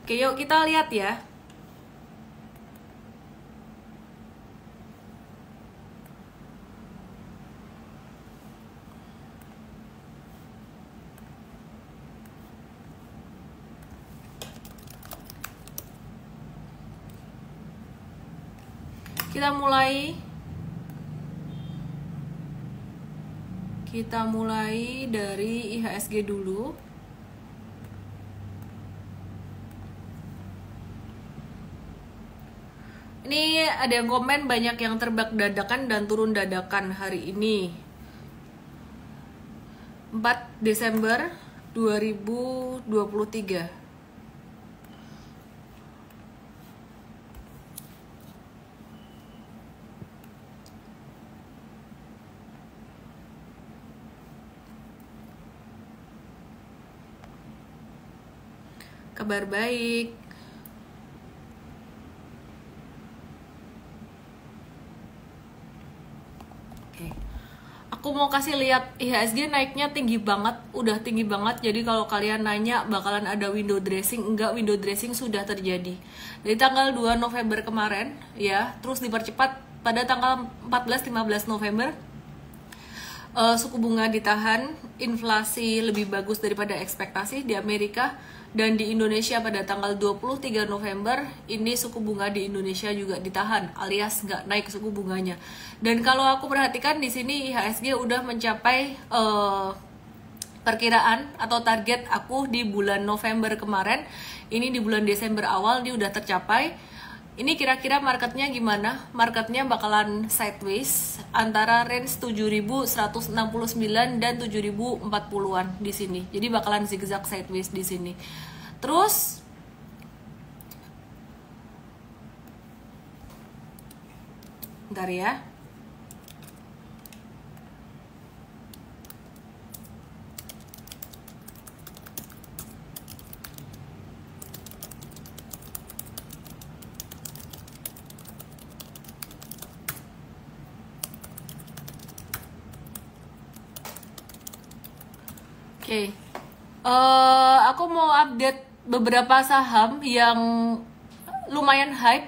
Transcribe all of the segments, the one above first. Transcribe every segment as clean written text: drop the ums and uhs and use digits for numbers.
Oke, yuk kita lihat ya. Kita mulai dari IHSG dulu. Ini ada yang komen banyak yang terbang dadakan dan turun dadakan hari ini. 4 Desember 2023. Kabar baik. Oke. Aku mau kasih lihat IHSG naiknya tinggi banget, udah tinggi banget. Jadi kalau kalian nanya bakalan ada window dressing, enggak, window dressing sudah terjadi. Dari tanggal 2 November kemarin ya, terus dipercepat pada tanggal 14-15 November. Suku bunga ditahan, inflasi lebih bagus daripada ekspektasi di Amerika, dan di Indonesia pada tanggal 23 November ini suku bunga di Indonesia juga ditahan, alias nggak naik suku bunganya. Dan kalau aku perhatikan di sini IHSG udah mencapai perkiraan atau target aku di bulan November kemarin. Ini di bulan Desember awal dia udah tercapai. Ini kira-kira marketnya gimana? Marketnya bakalan sideways antara range 7.169 dan 7.040-an di sini. Jadi bakalan zigzag sideways di sini. Terus bentar ya. Oke, aku mau update beberapa saham yang lumayan hype.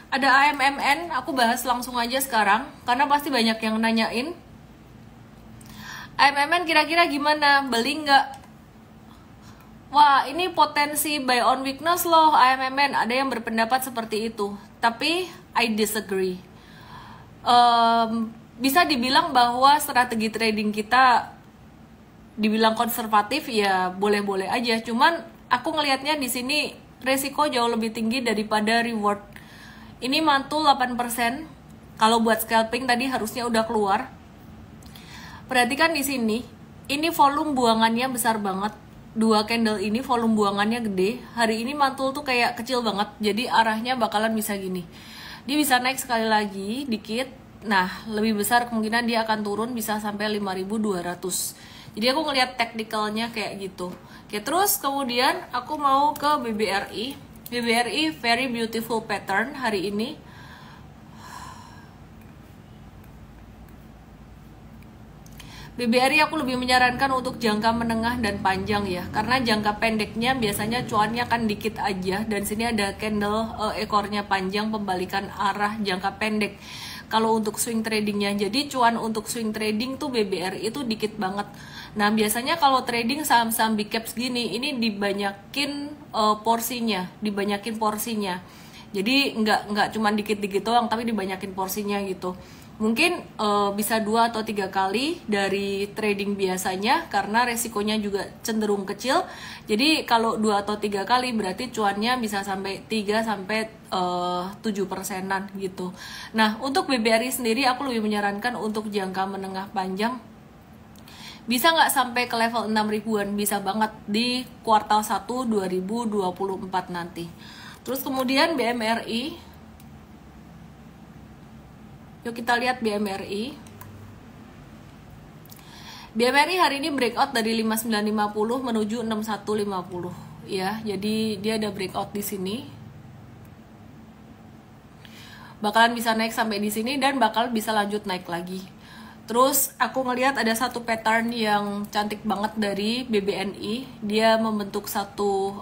Ada AMMN, aku bahas langsung aja sekarang, karena pasti banyak yang nanyain. AMMN kira-kira gimana? Beli nggak? Wah, ini potensi buy on weakness loh AMMN. Ada yang berpendapat seperti itu, tapi I disagree. Bisa dibilang bahwa strategi trading kita dibilang konservatif ya boleh-boleh aja, cuman aku ngelihatnya di sini resiko jauh lebih tinggi daripada reward. Ini mantul 8%. Kalau buat scalping tadi harusnya udah keluar. Perhatikan di sini, ini volume buangannya besar banget. Dua candle ini volume buangannya gede. Hari ini mantul tuh kayak kecil banget, jadi arahnya bakalan bisa gini. Dia bisa naik sekali lagi dikit. Nah, lebih besar kemungkinan dia akan turun bisa sampai 5.200. Jadi aku ngelihat teknikalnya kayak gitu. Oke, terus kemudian aku mau ke BBRI. BBRI very beautiful pattern hari ini. BBRI aku lebih menyarankan untuk jangka menengah dan panjang ya, karena jangka pendeknya biasanya cuannya kan dikit aja, dan sini ada candle ekornya panjang, pembalikan arah jangka pendek. Kalau untuk swing tradingnya, jadi cuan untuk swing trading tuh BBRI itu dikit banget. Nah, biasanya kalau trading saham-saham big caps gini, ini dibanyakin porsinya. Jadi nggak cuma dikit-dikit doang, tapi dibanyakin porsinya gitu. Mungkin bisa 2 atau 3 kali dari trading biasanya, karena resikonya juga cenderung kecil. Jadi kalau 2 atau 3 kali berarti cuannya bisa sampai 3-7%-an gitu. Nah, untuk BBRI sendiri aku lebih menyarankan untuk jangka menengah panjang. Bisa nggak sampai ke level 6 ribuan? Bisa banget di kuartal 1 2024 nanti. Terus kemudian BMRI. Yuk kita lihat BMRI. BMRI hari ini breakout dari 5950 menuju 6150 ya. Jadi dia ada breakout di sini. Bakalan bisa naik sampai di sini dan bakal bisa lanjut naik lagi. Terus aku ngelihat ada satu pattern yang cantik banget dari BBNI. Dia membentuk satu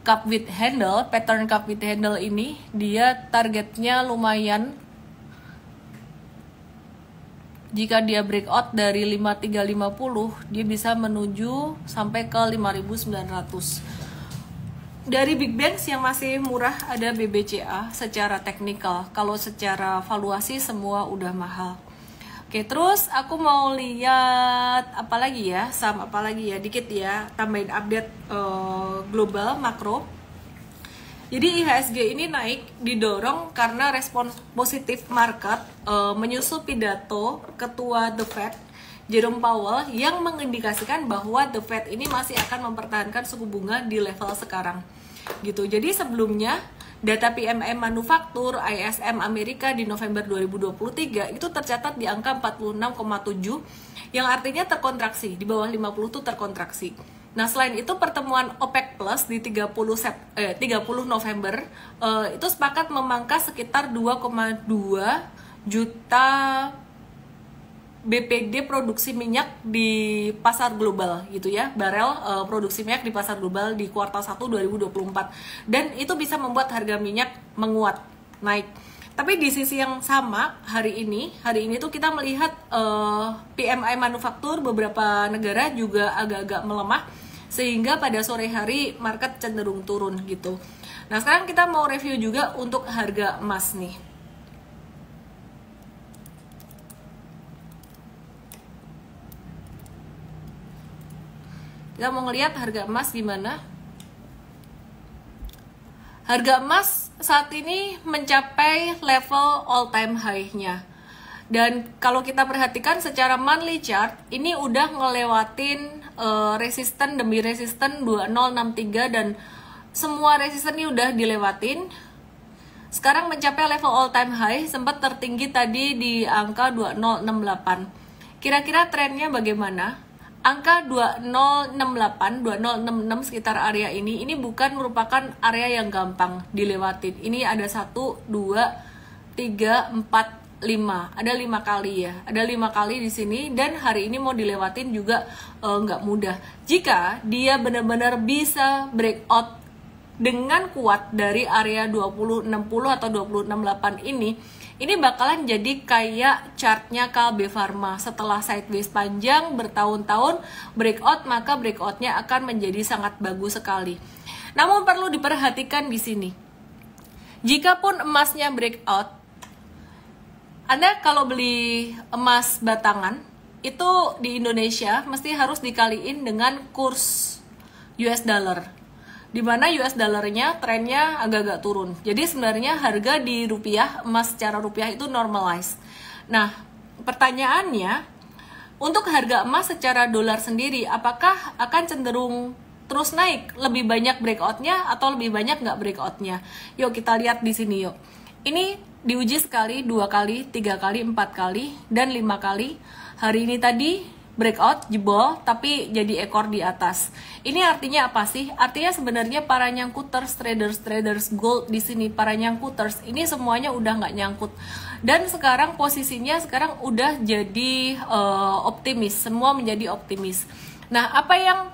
cup with handle, pattern cup with handle ini dia targetnya lumayan. Jika dia breakout dari 5350, dia bisa menuju sampai ke 5900. Dari Big Banks yang masih murah ada BBCA secara teknikal. Kalau secara valuasi semua udah mahal. Oke, terus aku mau lihat apa lagi ya, saham apa lagi ya, dikit ya, tambahin update global makro. Jadi IHSG ini naik didorong karena respon positif market menyusul pidato Ketua The Fed Jerome Powell yang mengindikasikan bahwa The Fed ini masih akan mempertahankan suku bunga di level sekarang. Gitu. Jadi sebelumnya data PMI manufaktur ISM Amerika di November 2023 itu tercatat di angka 46,7 yang artinya terkontraksi, di bawah 50 itu terkontraksi. Nah, selain itu pertemuan OPEC Plus di 30 November itu sepakat memangkas sekitar 2,2 juta BPD produksi minyak di pasar global gitu ya, barel produksi minyak di pasar global di kuartal 1 2024, dan itu bisa membuat harga minyak menguat, naik. Tapi di sisi yang sama hari ini tuh kita melihat PMI manufaktur beberapa negara juga agak-agak melemah, sehingga pada sore hari market cenderung turun gitu. Nah, sekarang kita mau review juga untuk harga emas nih. Kita mau ngelihat harga emas gimana. Harga emas saat ini mencapai level all time high-nya. Dan kalau kita perhatikan secara monthly chart, ini udah ngelewatin resisten demi resisten 2063 dan semua resisten ini udah dilewatin. Sekarang mencapai level all time high, sempat tertinggi tadi di angka 2068. Kira-kira trennya bagaimana? Angka 2068, 2066 sekitar area ini bukan merupakan area yang gampang dilewatin. Ini ada 1, 2, 3, 4, 5. Ada 5 kali ya. Ada 5 kali di sini dan hari ini mau dilewatin juga nggak mudah. Jika dia benar-benar bisa breakout dengan kuat dari area 2060 atau 2068 ini bakalan jadi kayak chartnya KB Pharma. Setelah sideways panjang bertahun-tahun breakout, maka breakoutnya akan menjadi sangat bagus sekali. Namun perlu diperhatikan di sini, jikapun emasnya breakout, Anda kalau beli emas batangan itu di Indonesia mesti harus dikaliin dengan kurs US dollar, di mana US dollarnya trennya agak-agak turun. Jadi sebenarnya harga di rupiah, emas secara rupiah itu normalize. Nah, pertanyaannya, untuk harga emas secara dolar sendiri, apakah akan cenderung terus naik? Lebih banyak breakoutnya atau lebih banyak nggak breakoutnya? Yuk kita lihat di sini yuk. Ini diuji sekali, 2 kali, 3 kali, 4 kali, dan 5 kali. Hari ini tadi breakout, jebol, tapi jadi ekor di atas. Ini artinya apa sih? Artinya sebenarnya para nyangkuters, traders gold di sini, para nyangkuters, ini semuanya udah nggak nyangkut. Dan sekarang posisinya sekarang udah jadi optimis, semua menjadi optimis. Nah, apa yang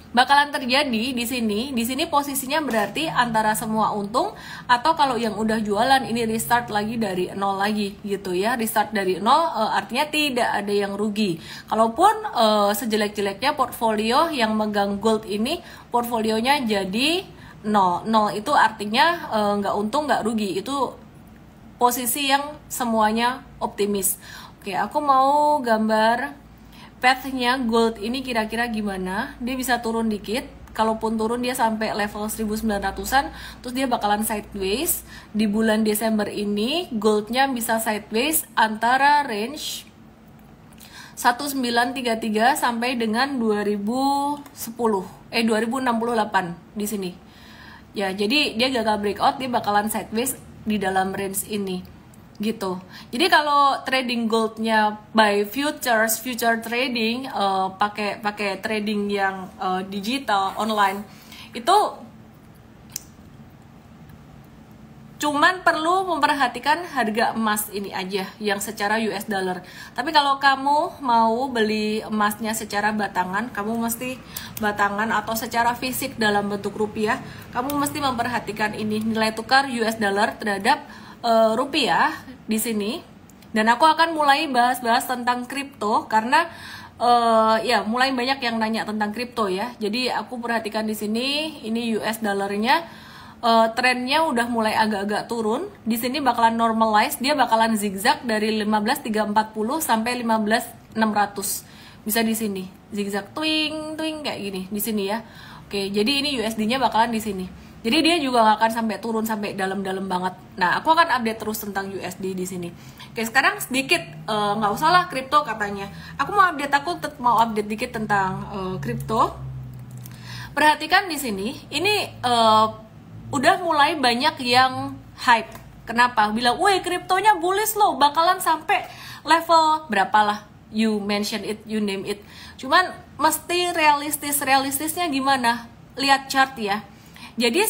bakalan terjadi di sini? Di sini posisinya berarti antara semua untung atau kalau yang udah jualan ini restart lagi dari nol lagi gitu ya. Restart dari nol artinya tidak ada yang rugi. Kalaupun sejelek-jeleknya portfolio yang megang gold ini portfolionya jadi nol. Nol itu artinya nggak untung nggak rugi. Itu posisi yang semuanya optimis. Oke, aku mau gambar path-nya gold ini kira-kira gimana. Dia bisa turun dikit, kalaupun turun dia sampai level 1900-an, terus dia bakalan sideways. Di bulan Desember ini goldnya bisa sideways antara range 1933 sampai dengan 2068 di sini. Ya, jadi dia gagal breakout, dia bakalan sideways di dalam range ini. Gitu. Jadi kalau trading goldnya by future trading, pakai trading yang digital online, itu Cuman perlu memperhatikan harga emas ini aja yang secara US dollar. Tapi kalau kamu mau beli emasnya secara batangan, kamu mesti batangan atau secara fisik dalam bentuk rupiah, kamu mesti memperhatikan ini nilai tukar US dollar terhadap rupiah di sini. Dan aku akan mulai bahas-bahas tentang kripto karena ya mulai banyak yang nanya tentang kripto ya. Jadi aku perhatikan di sini ini US dollarnya trennya udah mulai agak-agak turun. Di sini bakalan normalize, dia bakalan zigzag dari 15.340 sampai 15.600. Bisa di sini. Zigzag twing twing kayak gini di sini ya. Oke, jadi ini USD-nya bakalan di sini. Jadi dia juga nggak akan sampai turun sampai dalam-dalam banget. Nah, aku akan update terus tentang USD di sini. Oke, sekarang sedikit nggak usah lah kripto katanya. Aku mau update dikit tentang kripto. Perhatikan di sini, ini udah mulai banyak yang hype. Kenapa? Bilang, woi kriptonya bullish loh, bakalan sampai level berapalah. You mention it, you name it. Cuman mesti realistisnya gimana? Lihat chart ya. Jadi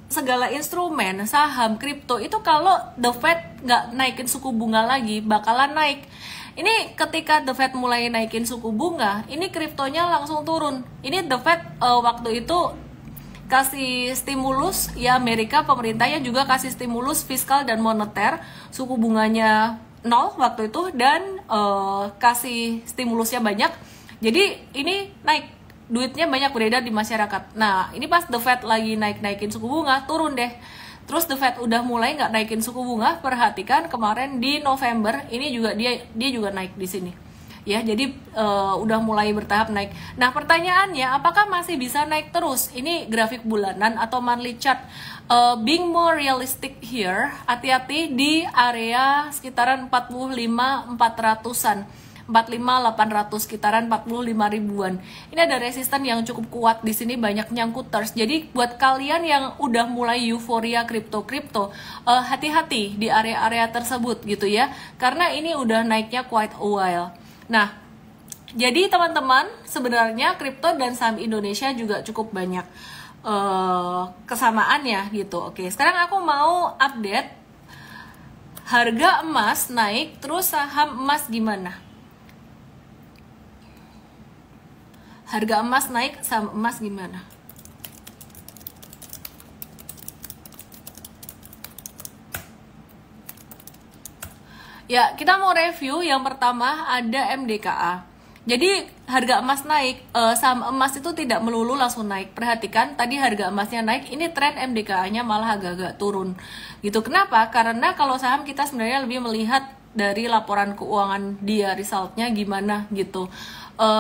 segala instrumen saham kripto itu kalau The Fed nggak naikin suku bunga lagi bakalan naik. Ini ketika The Fed mulai naikin suku bunga, ini kriptonya langsung turun. Ini The Fed waktu itu kasih stimulus ya, Amerika pemerintahnya juga kasih stimulus fiskal dan moneter, suku bunganya 0 waktu itu dan kasih stimulusnya banyak. Jadi ini naik, duitnya banyak beredar di masyarakat. Nah ini pas The Fed lagi naikin suku bunga, turun deh. Terus The Fed udah mulai nggak naikin suku bunga, perhatikan kemarin di November ini juga dia juga naik di sini. Ya, jadi udah mulai bertahap naik. Nah, pertanyaannya apakah masih bisa naik terus? Ini grafik bulanan atau monthly chart. Being more realistic here, hati-hati di area sekitaran 45.400-an. 45.800 sekitaran 45 ribuan. Ini ada resisten yang cukup kuat di sini, banyak nyangkuters. Jadi buat kalian yang udah mulai euforia kripto, hati-hati di area-area tersebut gitu ya. Karena ini udah naiknya quite a while. Nah, jadi teman-teman sebenarnya kripto dan saham Indonesia juga cukup banyak kesamaannya gitu. Oke, sekarang aku mau update harga emas naik, terus saham emas gimana? Harga emas naik, saham emas gimana? Ya, kita mau review yang pertama ada MDKA. Jadi harga emas naik, saham emas itu tidak melulu langsung naik. Perhatikan tadi harga emasnya naik, ini tren MDKA-nya malah agak-agak turun. Gitu. Kenapa? Karena kalau saham kita sebenarnya lebih melihat dari laporan keuangan dia, resultnya gimana gitu.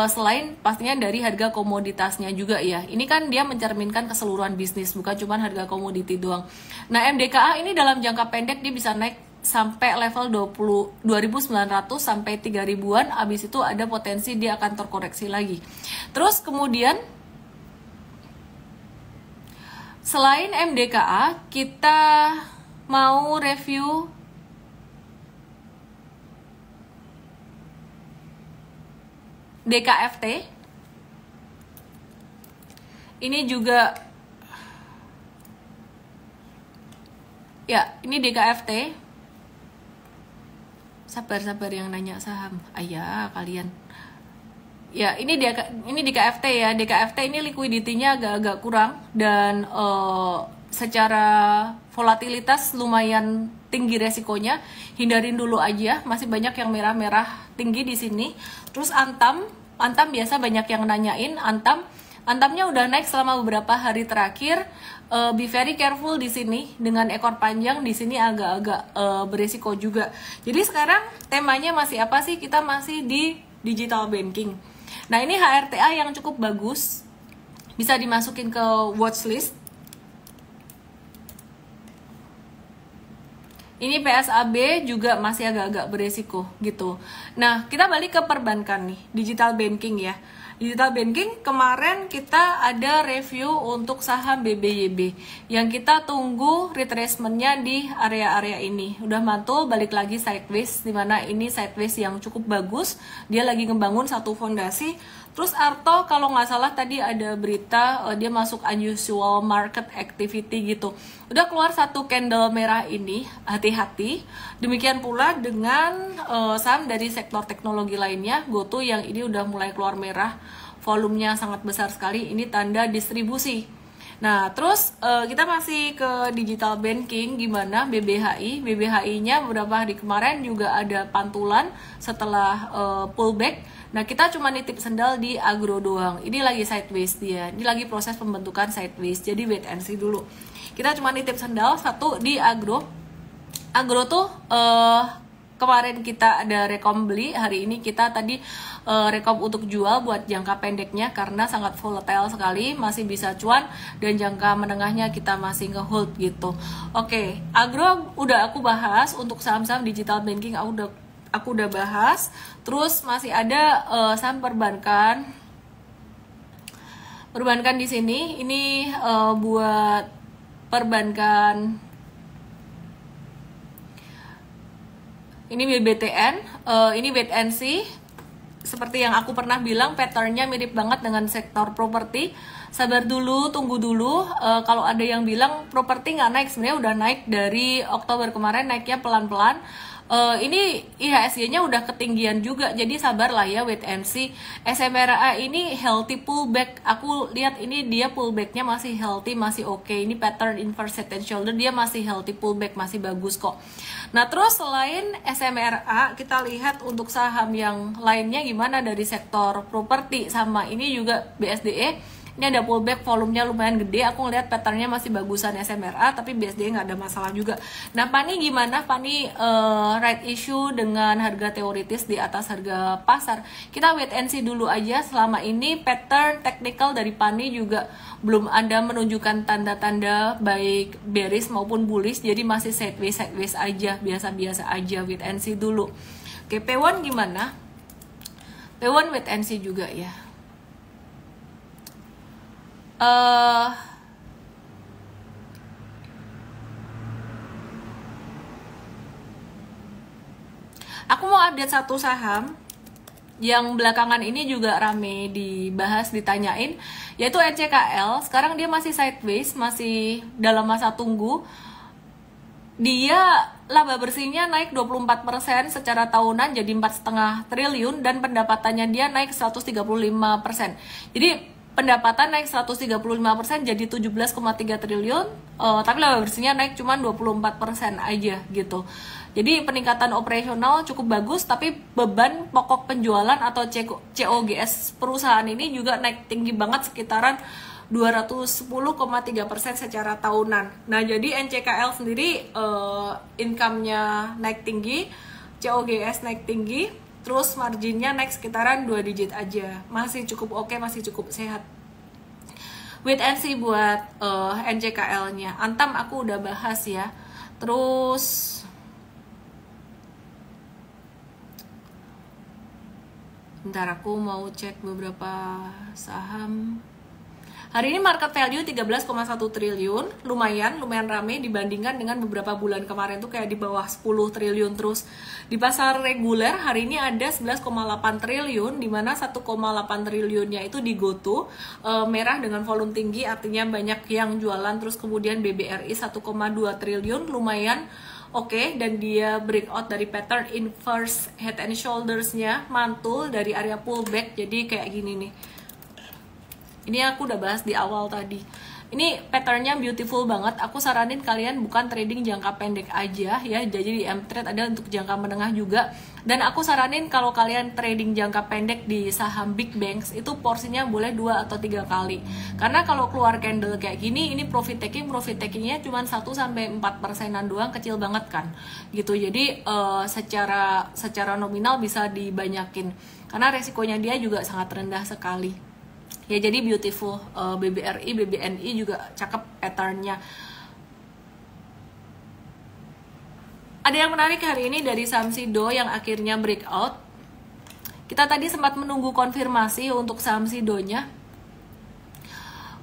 Selain pastinya dari harga komoditasnya juga ya. Ini kan dia mencerminkan keseluruhan bisnis, bukan cuma harga komoditi doang. Nah, MDKA ini dalam jangka pendek dia bisa naik sampai level 2.900 sampai 3.000-an, abis itu ada potensi dia akan terkoreksi lagi. Terus kemudian selain MDKA, kita mau review DKFT. Ini juga ya, ini DKFT. Sabar yang nanya saham. Ayah kalian. Ya, ini DKFT ya. DKFT ini liquidity-nya agak-agak kurang dan secara volatilitas lumayan tinggi resikonya. Hindarin dulu aja, masih banyak yang merah-merah tinggi di sini. Terus Antam biasa banyak yang nanyain Antamnya udah naik selama beberapa hari terakhir. Be very careful di sini dengan ekor panjang di sini agak-agak beresiko juga. Jadi sekarang temanya masih apa sih? Kita masih di digital banking. Nah, ini HRTA yang cukup bagus. Bisa dimasukin ke watchlist. Ini PSAB juga masih agak-agak beresiko gitu. Nah, kita balik ke perbankan nih, digital banking ya. Digital banking kemarin kita ada review untuk saham BBYB yang kita tunggu retracementnya di area-area ini. Udah mantul, balik lagi sideways, dimana ini sideways yang cukup bagus. Dia lagi ngebangun satu fondasi. Terus Arto kalau nggak salah tadi ada berita dia masuk unusual market activity gitu. Udah keluar satu candle merah ini, hati-hati. Demikian pula dengan saham dari sektor teknologi lainnya, GoTo yang ini udah mulai keluar merah, volumenya sangat besar sekali. Ini tanda distribusi. Nah, terus kita masih ke digital banking, gimana BBHI? BBHI-nya beberapa hari kemarin juga ada pantulan setelah pullback. Nah, kita cuma nitip sendal di agro doang. Ini lagi sideways dia. Ini lagi proses pembentukan sideways. Jadi wait and see dulu. Kita cuma nitip sendal satu di agro. Agro tuh kemarin kita ada rekom beli, hari ini kita tadi rekom untuk jual buat jangka pendeknya karena sangat volatile sekali, masih bisa cuan, dan jangka menengahnya kita masih ngehold gitu. Oke, agro udah aku bahas, untuk saham-saham digital banking aku udah bahas. Terus masih ada saham perbankan. Perbankan di sini ini buat perbankan. Ini BBTN, ini wait and see. Seperti yang aku pernah bilang, patternnya mirip banget dengan sektor properti. Sabar dulu, tunggu dulu. Kalau ada yang bilang properti nggak naik, sebenarnya udah naik dari Oktober kemarin, naiknya pelan-pelan. Ini IHSG-nya udah ketinggian juga, jadi sabarlah ya, wait and see. SMRA ini healthy pullback, aku lihat ini dia pullbacknya masih healthy, masih oke. Ini pattern inverse head and shoulder, dia masih healthy pullback, masih bagus kok. Nah, terus selain SMRA, kita lihat untuk saham yang lainnya gimana dari sektor properti. Sama ini juga BSDE. Ini ada pullback, volumenya lumayan gede. Aku ngeliat patternnya masih bagusan SMRA, tapi BSDE nggak ada masalah juga. Nah, Pani gimana? Pani right issue dengan harga teoritis di atas harga pasar. Kita wait and see dulu aja. Selama ini pattern technical dari Pani juga belum ada menunjukkan tanda-tanda baik bearish maupun bullish. Jadi masih sideways aja, biasa-biasa aja. Wait and see dulu. Oke, P1 gimana? P1 wait and see juga ya. Aku mau update satu saham yang belakangan ini juga rame dibahas, ditanyain, yaitu NCKL. Sekarang dia masih sideways, masih dalam masa tunggu. Dia laba bersihnya naik 24% secara tahunan, jadi 4,5 triliun, dan pendapatannya dia naik 135%. Jadi pendapatan naik 135% jadi 17,3 triliun, tapi laba bersihnya naik cuma 24% aja gitu. Jadi peningkatan operasional cukup bagus, tapi beban pokok penjualan atau COGS perusahaan ini juga naik tinggi banget, sekitaran 210,3% secara tahunan. Nah, jadi NCKL sendiri income-nya naik tinggi, COGS naik tinggi, terus marginnya naik sekitaran 2 digit aja. Masih cukup oke, masih cukup sehat. Wait and see buat NCKL-nya. Antam aku udah bahas ya. Terus bentar, aku mau cek beberapa saham. Hari ini market value 13,1 triliun, lumayan rame dibandingkan dengan beberapa bulan kemarin tuh kayak di bawah 10 triliun terus. Di pasar reguler hari ini ada 11,8 triliun, dimana 1,8 triliunnya itu di GoTo, merah dengan volume tinggi, artinya banyak yang jualan. Terus kemudian BBRI 1,2 triliun, lumayan oke, dan dia breakout dari pattern inverse head and shoulders-nya, mantul dari area pullback, jadi kayak gini nih. Ini aku udah bahas di awal tadi. Ini patternnya beautiful banget. Aku saranin kalian bukan trading jangka pendek aja ya. Jadi di M-Trade ada untuk jangka menengah juga. Dan aku saranin kalau kalian trading jangka pendek di saham big banks, itu porsinya boleh 2 atau 3 kali. Karena kalau keluar candle kayak gini, ini profit takingnya cuma 1-4%an doang, kecil banget kan. Gitu. Jadi secara nominal bisa dibanyakin. Karena resikonya dia juga sangat rendah sekali. Ya, jadi beautiful. BBRI, BBNI juga cakep patternnya. Ada yang menarik hari ini dari saham Sido yang akhirnya breakout. Kita tadi sempat menunggu konfirmasi untuk saham Sidonya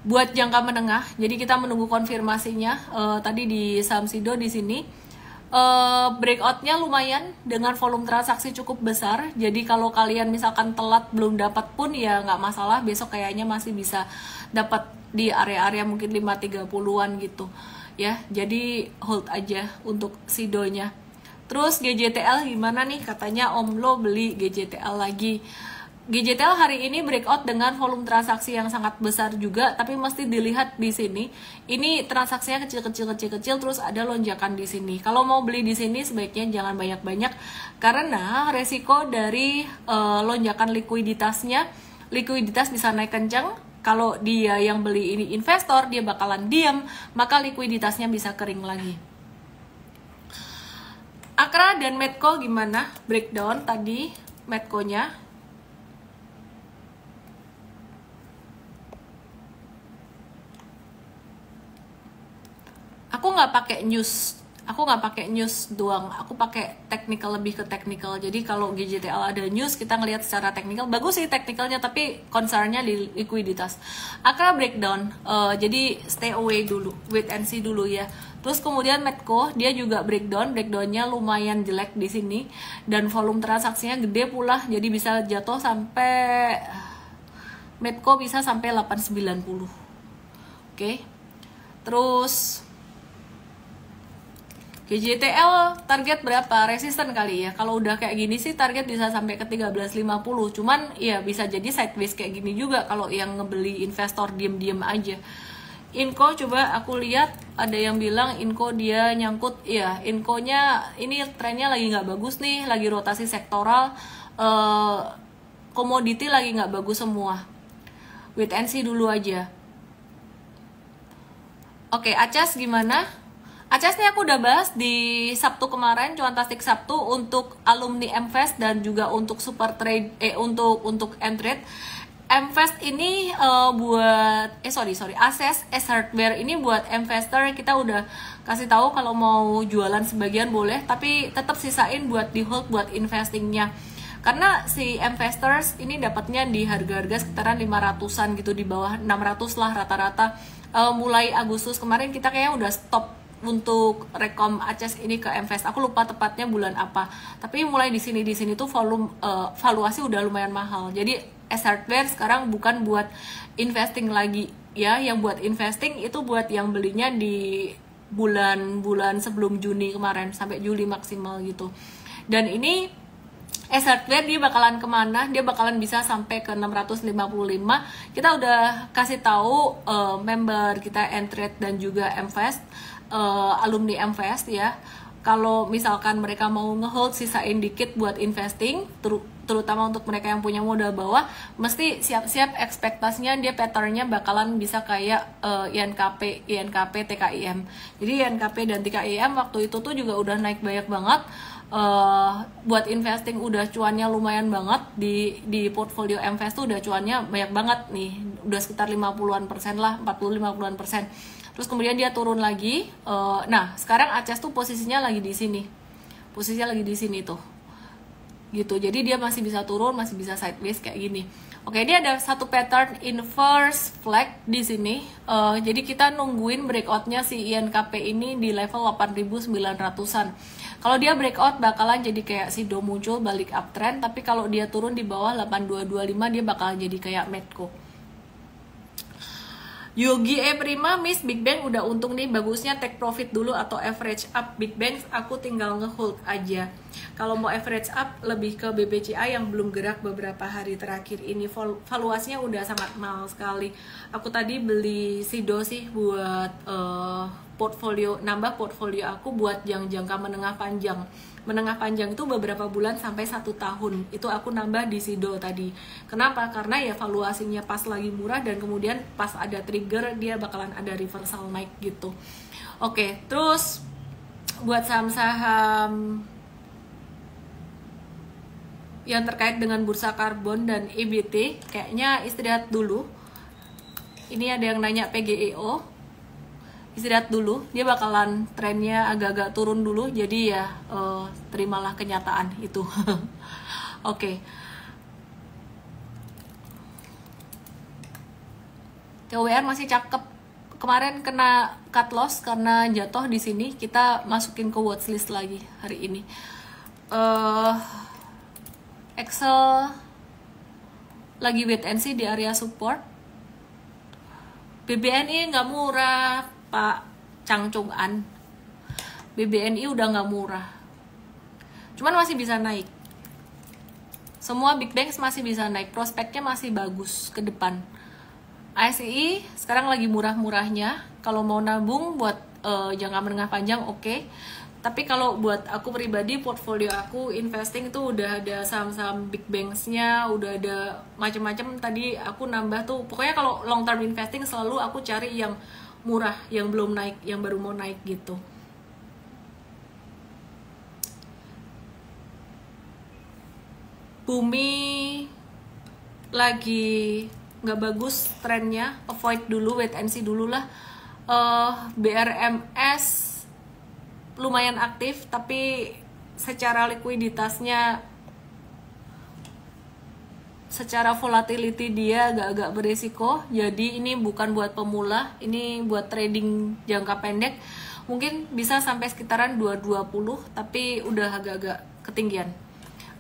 buat jangka menengah. Jadi kita menunggu konfirmasinya tadi di saham Sido di sini. breakoutnya lumayan dengan volume transaksi cukup besar. Jadi kalau kalian misalkan telat belum dapat pun ya nggak masalah, besok kayaknya masih bisa dapat di area-area mungkin 530-an gitu ya. Jadi hold aja untuk sidonya. Terus GJTL gimana nih? Katanya Om Lo beli GJTL lagi. GJTL hari ini breakout dengan volume transaksi yang sangat besar juga, tapi mesti dilihat di sini. Ini transaksinya kecil-kecil, terus ada lonjakan di sini. Kalau mau beli di sini sebaiknya jangan banyak-banyak karena resiko dari lonjakan likuiditasnya, likuiditas bisa naik kencang. Kalau dia yang beli ini investor, dia bakalan diam, maka likuiditasnya bisa kering lagi. Akra dan Medco gimana? Breakdown tadi Medco-nya. Aku nggak pakai news doang, aku pakai technical, lebih ke technical. Jadi kalau GJTL ada news, kita ngelihat secara technical bagus sih technicalnya, tapi concernnya di likuiditas. Akra breakdown, jadi stay away dulu, wait and see dulu ya. Terus kemudian Medco dia juga breakdownnya lumayan jelek di sini dan volume transaksinya gede pula, jadi bisa jatuh sampai Medco bisa sampai 890. Oke. Terus GJTL target berapa? Resisten kali ya. Kalau udah kayak gini sih target bisa sampai ke 1350. Cuman ya bisa jadi sideways kayak gini juga kalau yang ngebeli investor diem-diem aja. Inco coba aku lihat ada yang bilang Inco dia nyangkut. Ya, Inco-nya ini trennya lagi nggak bagus nih, lagi rotasi sektoral. Komoditi lagi nggak bagus semua. Wait and see dulu aja. Oke, Acas gimana? Acas nih aku udah bahas di Sabtu kemarin, Cuantastik Sabtu, untuk alumni MFest dan juga untuk super trade untuk Mtrade. MFest ini buat Access S Hardware ini buat investor, kita udah kasih tahu kalau mau jualan sebagian boleh, tapi tetap sisain buat di hold buat investingnya. Karena si investors ini dapatnya di harga-harga sekitaran 500-an gitu, di bawah 600 lah rata-rata. Mulai Agustus kemarin kita kayaknya udah stop untuk rekom Acess ini ke Mfest. Aku lupa tepatnya bulan apa. Tapi mulai di sini tuh valuasi udah lumayan mahal. Jadi S Hardware sekarang bukan buat investing lagi ya. Yang buat investing itu buat yang belinya di bulan-bulan sebelum Juni kemarin sampai Juli maksimal gitu. Dan ini S Hardware dia bakalan kemana? Dia bakalan bisa sampai ke 655. Kita udah kasih tahu member kita Mtrade dan juga Mfest, alumni Mfest ya. Kalau misalkan mereka mau ngehold sisain dikit buat investing, terutama untuk mereka yang punya modal bawah, mesti siap-siap ekspektasinya dia patternnya bakalan bisa kayak INKP, TKIM. Jadi INKP dan TKIM waktu itu tuh juga udah naik banyak banget. Buat investing udah cuannya lumayan banget di portfolio Mfest tuh udah cuannya banyak banget nih, udah sekitar 50-an% lah, 40-50-an%. Terus kemudian dia turun lagi. Nah sekarang Acess tuh posisinya lagi di sini, tuh gitu. Jadi dia masih bisa turun, masih bisa sideways kayak gini. Oke, ini ada satu pattern inverse flag di sini. Jadi kita nungguin breakoutnya si INKP ini di level 8.900-an. Kalau dia breakout bakalan jadi kayak Sido muncul balik uptrend, tapi kalau dia turun di bawah 8225 dia bakalan jadi kayak Medco. Yogi Prima, Miss Big Bang udah untung nih, bagusnya take profit dulu atau average up. Big Bang aku tinggal ngehold aja. Kalau mau average up lebih ke BBCA yang belum gerak beberapa hari terakhir ini, valuasinya udah sangat mahal sekali. Aku tadi beli Sido sih buat nambah portfolio aku buat yang jangka menengah panjang. Menengah panjang itu beberapa bulan sampai 1 tahun, itu aku nambah di Sido tadi. Kenapa? Karena ya valuasinya pas lagi murah dan kemudian pas ada trigger dia bakalan ada reversal naik gitu. Oke, terus buat saham-saham yang terkait dengan bursa karbon dan EBT kayaknya istirahat dulu. Ini ada yang nanya PGEO, istirahat dulu, dia bakalan trennya agak-agak turun dulu, jadi ya terimalah kenyataan itu. Oke. KWR masih cakep. kemarin kena cut loss karena jatuh di sini, kita masukin ke watchlist lagi hari ini. Excel lagi wait and see di area support. BBNI nggak murah, Pak Chang Chung An. BBNI udah nggak murah, cuman masih bisa naik. Semua big banks masih bisa naik, prospeknya masih bagus ke depan. ASI sekarang lagi murah-murahnya. Kalau mau nabung buat jangka menengah panjang oke. Tapi kalau buat aku pribadi, portfolio aku investing itu udah ada saham-saham big banks-nya, udah ada macam-macam. Tadi aku nambah tuh, pokoknya kalau long term investing selalu aku cari yang murah, yang belum naik, yang baru mau naik gitu. Bumi lagi nggak bagus trennya, avoid dulu, wait and see dulu lah. BRMS lumayan aktif, tapi secara likuiditasnya, secara volatility dia agak-agak beresiko. Jadi ini bukan buat pemula, ini buat trading jangka pendek. Mungkin bisa sampai sekitaran 220, tapi udah agak-agak ketinggian.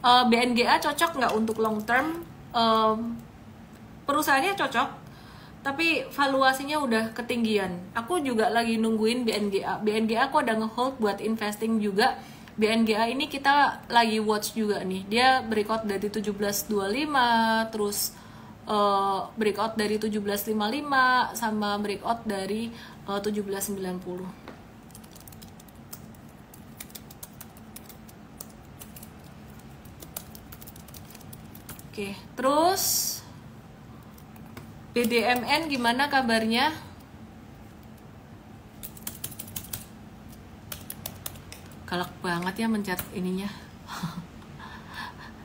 BNGA cocok nggak untuk long term? Perusahaannya cocok, tapi valuasinya udah ketinggian. Aku juga lagi nungguin BNGA. BNGA aku ada ngehold buat investing juga. BNGA ini kita lagi watch juga nih. Dia breakout dari 1725, terus breakout dari 1755, sama breakout dari 1790. Oke, terus BDMN gimana kabarnya? Galak banget ya mencet ininya,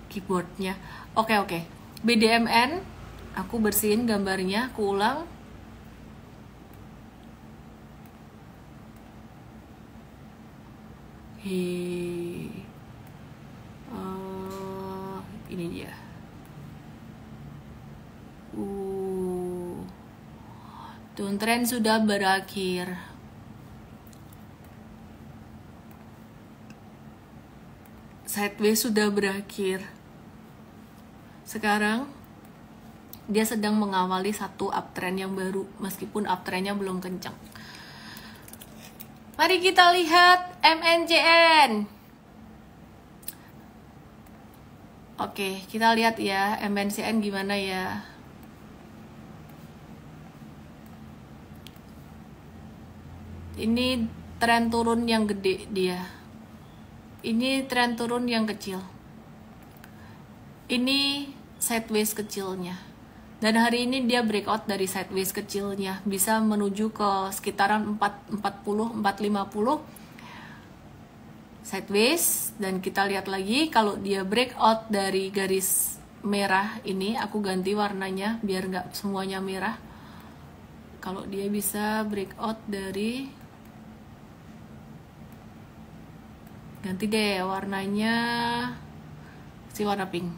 keyboardnya. Oke. BDMN, aku bersihin gambarnya, aku ulang. Ini dia. Downtrend sudah berakhir. Sideways sudah berakhir. Sekarang dia sedang mengawali satu uptrend yang baru, meskipun uptrendnya belum kencang. Mari kita lihat MNCN. Oke, kita lihat ya MNCN gimana ya. Ini tren turun yang gede dia. Ini tren turun yang kecil. Ini sideways kecilnya. Dan hari ini dia breakout dari sideways kecilnya, bisa menuju ke sekitaran 440, 450 sideways. Dan kita lihat lagi kalau dia breakout dari garis merah ini, aku ganti warnanya biar nggak semuanya merah. Kalau dia bisa breakout dari, ganti deh warnanya, si warna pink.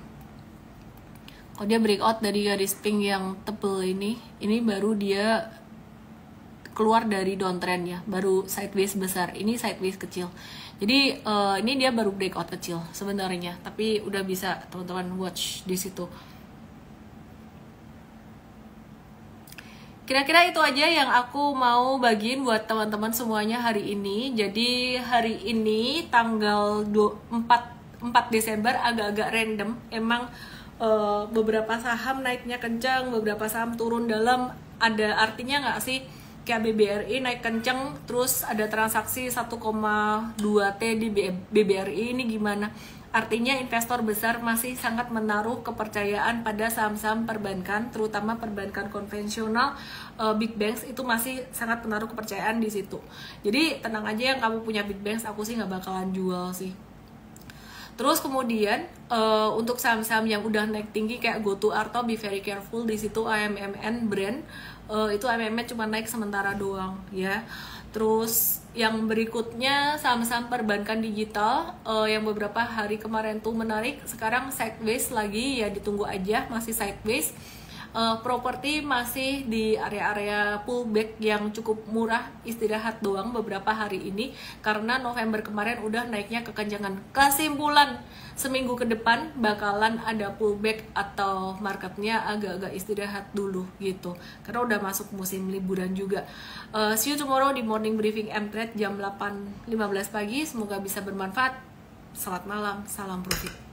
Kalau dia breakout dari garis pink yang tebel ini baru dia keluar dari downtrendnya, baru sideways besar. Ini sideways kecil. Jadi ini dia baru breakout kecil sebenarnya, tapi udah bisa teman-teman watch di situ. Kira-kira itu aja yang aku mau bagiin buat teman-teman semuanya hari ini. Jadi hari ini tanggal 4 Desember agak-agak random. Emang beberapa saham naiknya kencang, beberapa saham turun dalam. Ada artinya nggak sih? Kayak BBRI naik kencang, terus ada transaksi 1,2 T di BBRI, ini gimana? Artinya investor besar masih sangat menaruh kepercayaan pada saham-saham perbankan, terutama perbankan konvensional. Big banks itu masih sangat menaruh kepercayaan di situ. Jadi tenang aja yang kamu punya big banks, aku sih nggak bakalan jual sih. Terus kemudian untuk saham-saham yang udah naik tinggi kayak GoTo Arto, be very careful di situ. AMMN brand itu AMMN cuma naik sementara doang ya. Terus yang berikutnya saham-saham perbankan digital yang beberapa hari kemarin tuh menarik, sekarang sideways lagi ya, ditunggu aja, masih sideways. Properti masih di area-area pullback yang cukup murah, istirahat doang beberapa hari ini karena November kemarin udah naiknya kekenjangan. Kesimpulan, seminggu ke depan bakalan ada pullback atau marketnya agak-agak istirahat dulu gitu karena udah masuk musim liburan juga. See you tomorrow di morning briefing M-Trade jam 8.15 pagi. Semoga bisa bermanfaat. Selamat malam, salam profit.